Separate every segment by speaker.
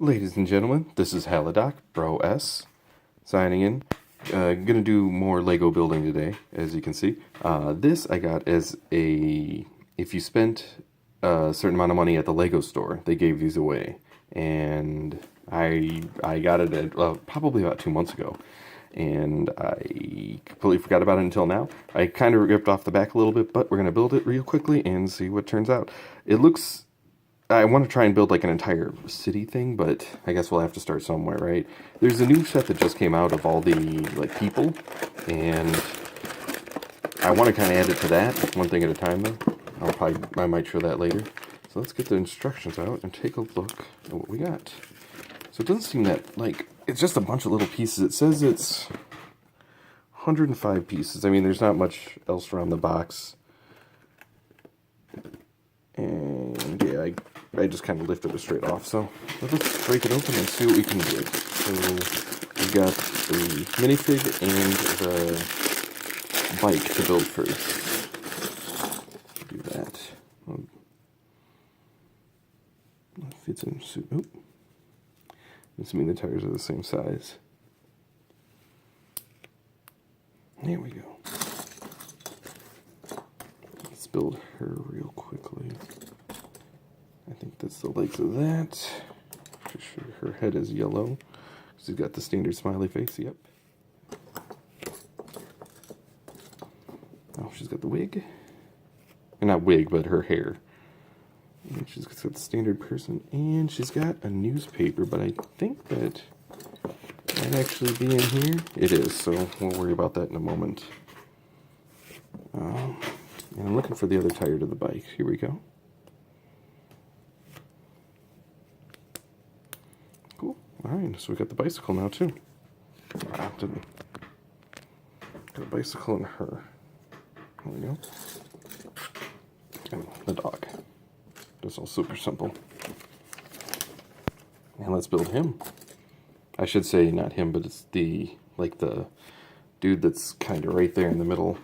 Speaker 1: Ladies and gentlemen, this is Haladoc, Bro S, signing in. Gonna do more Lego building today, as you can see. This I got as a... If you spent a certain amount of money at the Lego store, they gave these away. And I got it at, probably about 2 months ago. And I completely forgot about it until now. I kind of ripped off the back a little bit, but we're gonna build it real quickly and see what turns out. It looks... I want to try and build like an entire city thing, but I guess we'll have to start somewhere, right? There's a new set that just came out of all the like people, and I want to kind of add it to that, one thing at a time though. I might show that later. So let's get the instructions out and take a look at what we got. So it doesn't seem that, like, it's just a bunch of little pieces. It says it's 105 pieces. I mean, there's not much else around the box. And yeah, I just kind of lifted it straight off. So let's break it open and see what we can do. So we got the minifig and the bike to build first. Do that. Fits in suit. Oh. Assuming the tires are the same size. There we go. Let's build her real quickly. I think that's the legs of that. Pretty sure her head is yellow. She's got the standard smiley face, yep. Oh, she's got the wig. Not wig, but her hair. And she's got the standard person. And she's got a newspaper, but I think that might actually be in here. It is, so we'll worry about that in a moment. And I'm looking for the other tire to the bike. Here we go. Cool. Alright, so we got the bicycle now too. Got a bicycle and her. There we go. And the dog. That's all super simple. And let's build him. I should say not him, but it's the, like the dude that's kind of right there in the middle.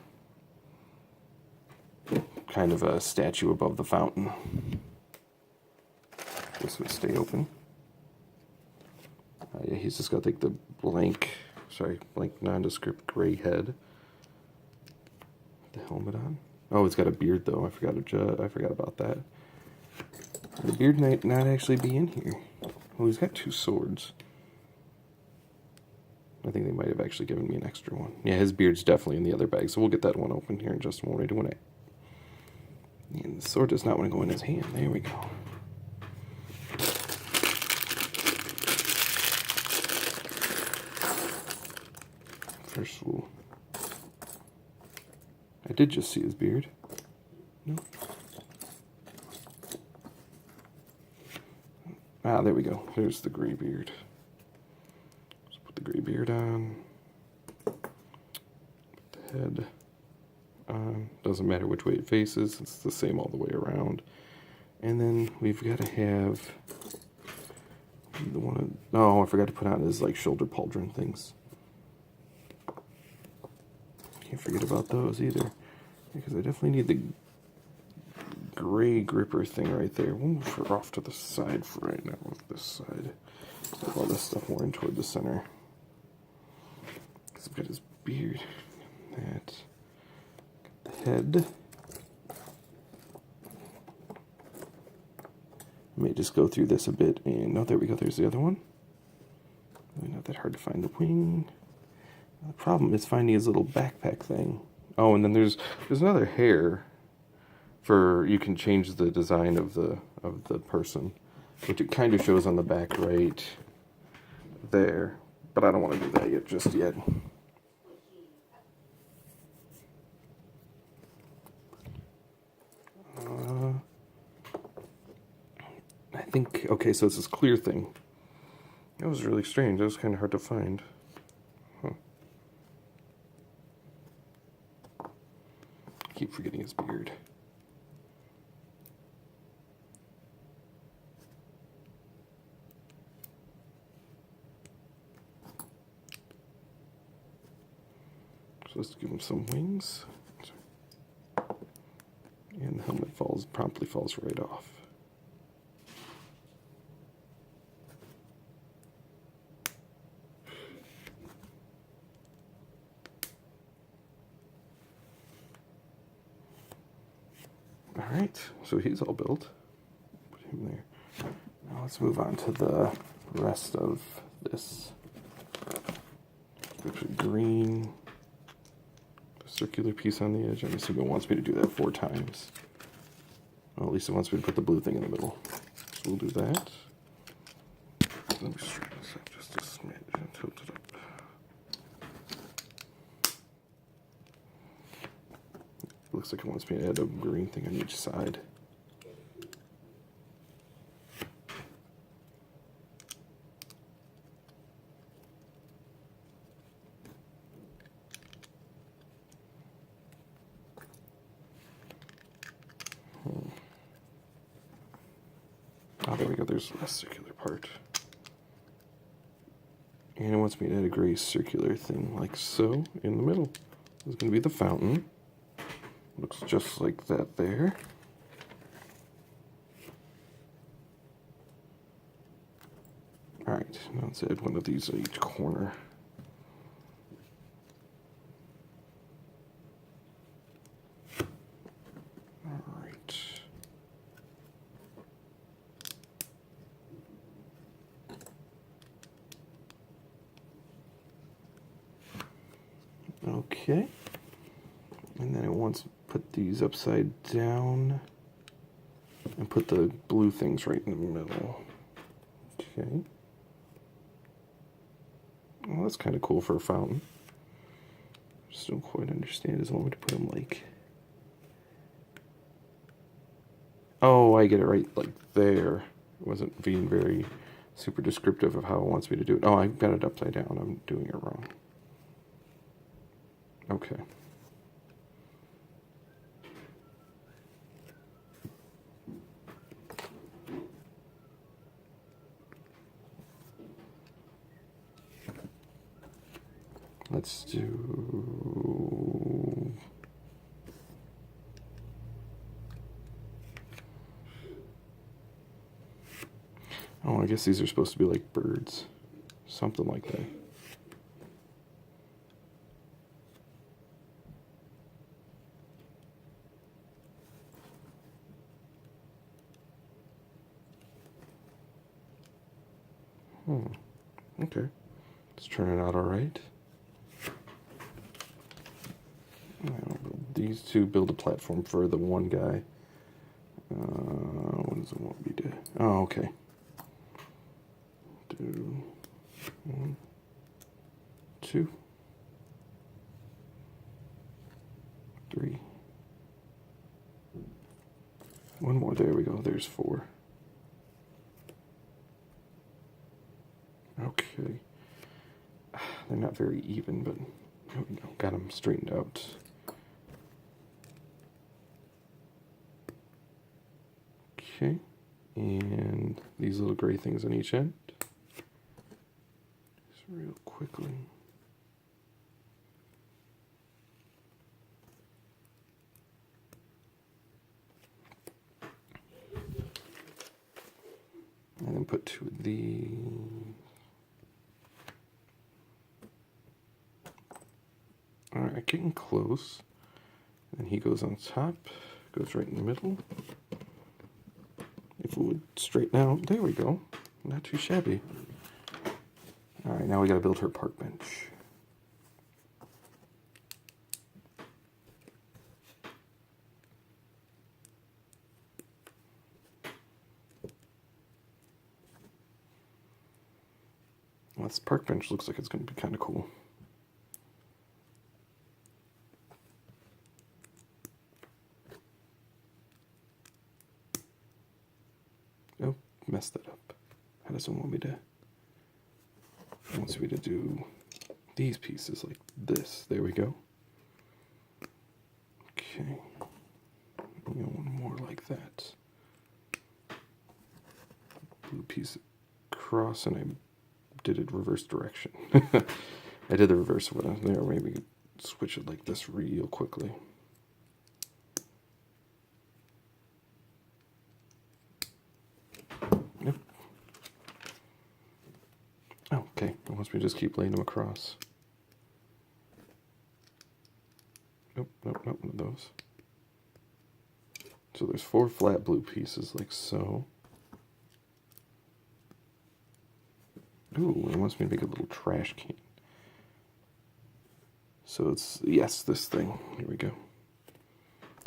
Speaker 1: Kind of a statue above the fountain. This would stay open. Yeah, he's just got like the blank nondescript gray head. The helmet on. Oh, it's got a beard though. I forgot about that. The beard might not actually be in here. Oh, he's got two swords. I think they might have actually given me an extra one. Yeah, his beard's definitely in the other bag, so we'll get that one open here in just a moment. And the sword does not want to go in his hand. There we go. First we'll... I did just see his beard. No. Ah, there we go. There's the gray beard. Let's put the gray beard on. Put the head on. Doesn't matter which way it faces. It's the same all the way around. And then we've got to have the one... Oh, I forgot to put on his like shoulder pauldron things. Can't forget about those either. Because I definitely need the gray gripper thing right there. We'll move her off to the side for right now. With this side. Have all this stuff more in toward the center. Because I've got his beard. That. Got the head. May just go through this a bit. And oh, there we go. There's the other one. Really not that hard to find the wing. The problem is finding his little backpack thing. Oh, and then there's another hair for you can change the design of the person, which it kind of shows on the back right there. But I don't want to do that yet, just yet. I think, okay, so it's this clear thing. That was really strange. That was kind of hard to find. Keep forgetting his beard. So let's give him some wings. And the helmet promptly falls right off. Alright, so he's all built. Put him there. Now let's move on to the rest of this. Put green, a circular piece on the edge. I'm assuming it wants me to do that 4 times. Well, at least it wants me to put the blue thing in the middle. So we'll do that. Let me straighten this up just a smidge and tilt it up. Looks like it wants me to add a green thing on each side. Oh, there we go. There's a circular part. And it wants me to add a gray circular thing like so in the middle. This is going to be the fountain. Looks just like that there. Alright, now let's add one of these at each corner. Alright. Okay. And then it wants to put these upside down and put the blue things right in the middle. Okay. Well, that's kind of cool for a fountain. Just don't quite understand. Does it want me to put them like... Oh, I get it right like there. It wasn't being very super descriptive of how it wants me to do it. Oh, I got it upside down. I'm doing it wrong. Okay. Let's do... Oh, I guess these are supposed to be like birds. Something like that. Okay. It's turning out all right. These two build a platform for the one guy. What does it want me to do? Oh, okay. Do 1, 2, 3. One more. There we go. There's 4. Okay. They're not very even, but there we go. Got them straightened out. Okay. And these little gray things on each end. Just real quickly. And then put 2 of these. Alright, getting close. And he goes on top, goes right in the middle. If it would straighten out, there we go. Not too shabby. Alright, now we gotta build her park bench. Well, this park bench looks like it's gonna be kind of cool. Oh, messed that up. How does it want me to? It wants me to do these pieces like this. There we go. Okay. One more like that. Blue piece across, and I did it reverse direction. I did the reverse of what I was there. Maybe switch it like this real quickly. Yep. Oh, okay. It wants me to just keep laying them across. Nope, nope, nope, one of those. So there's 4 flat blue pieces, like so. Ooh, it wants me to make a little trash can. So it's, yes, this thing. Here we go.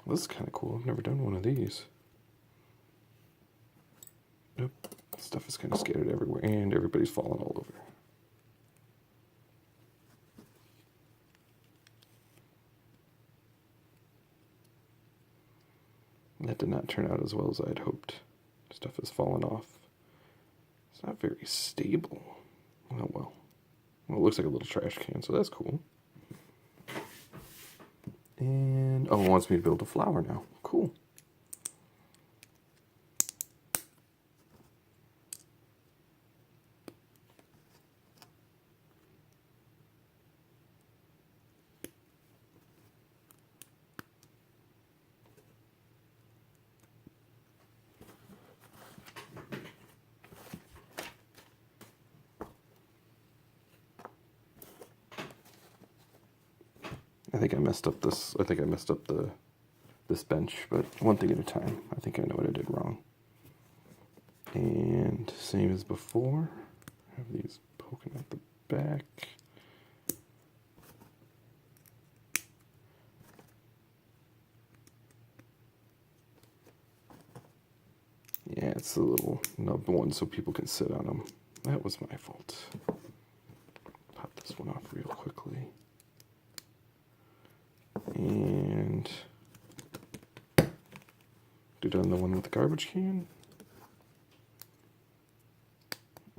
Speaker 1: Well, this is kind of cool. I've never done one of these. Nope. Stuff is kind of scattered everywhere, and everybody's falling all over. That did not turn out as well as I had hoped. Stuff has fallen off. It's not very stable. Oh well. Well, it looks like a little trash can, so that's cool. And, oh, it wants me to build a flower now. Cool. I think I messed up this. I think I messed up this bench, but one thing at a time. I think I know what I did wrong. And same as before, have these poking out the back. Yeah, it's a little nub one so people can sit on them. That was my fault. Pop this one off real quickly. And do done the one with the garbage can.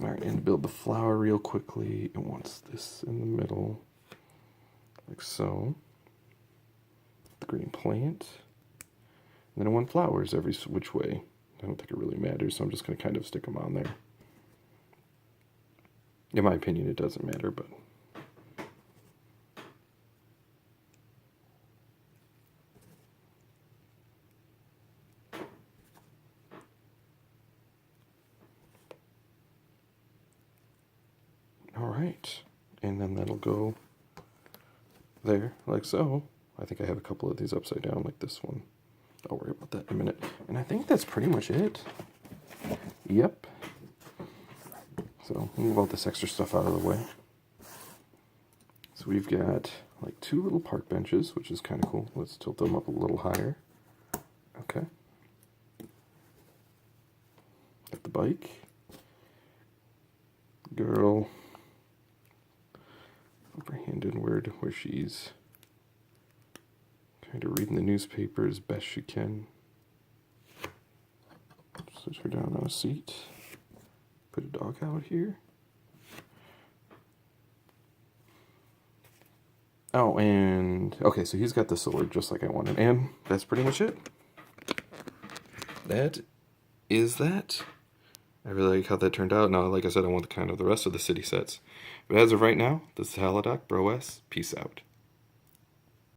Speaker 1: Alright, and build the flower real quickly. It wants this in the middle, like so. The green plant. And then I want flowers every which way. I don't think it really matters, so I'm just going to kind of stick them on there. In my opinion, it doesn't matter, but... Alright, and then that'll go there, like so. I think I have a couple of these upside down, like this one. I'll worry about that in a minute. And I think that's pretty much it. Yep. So, move all this extra stuff out of the way. So we've got like 2 little park benches, which is kind of cool. Let's tilt them up a little higher. Okay. Got the bike. Girl. Overhand inward, where she's kind of reading the newspaper as best she can. Sit her down on a seat. Put a dog out here. Oh, and okay, so he's got the sword just like I wanted, and that's pretty much it. That is that. I really like how that turned out. Now, like I said, I want the kind of the rest of the city sets. But as of right now, this is Halodoc Bro S. Peace out.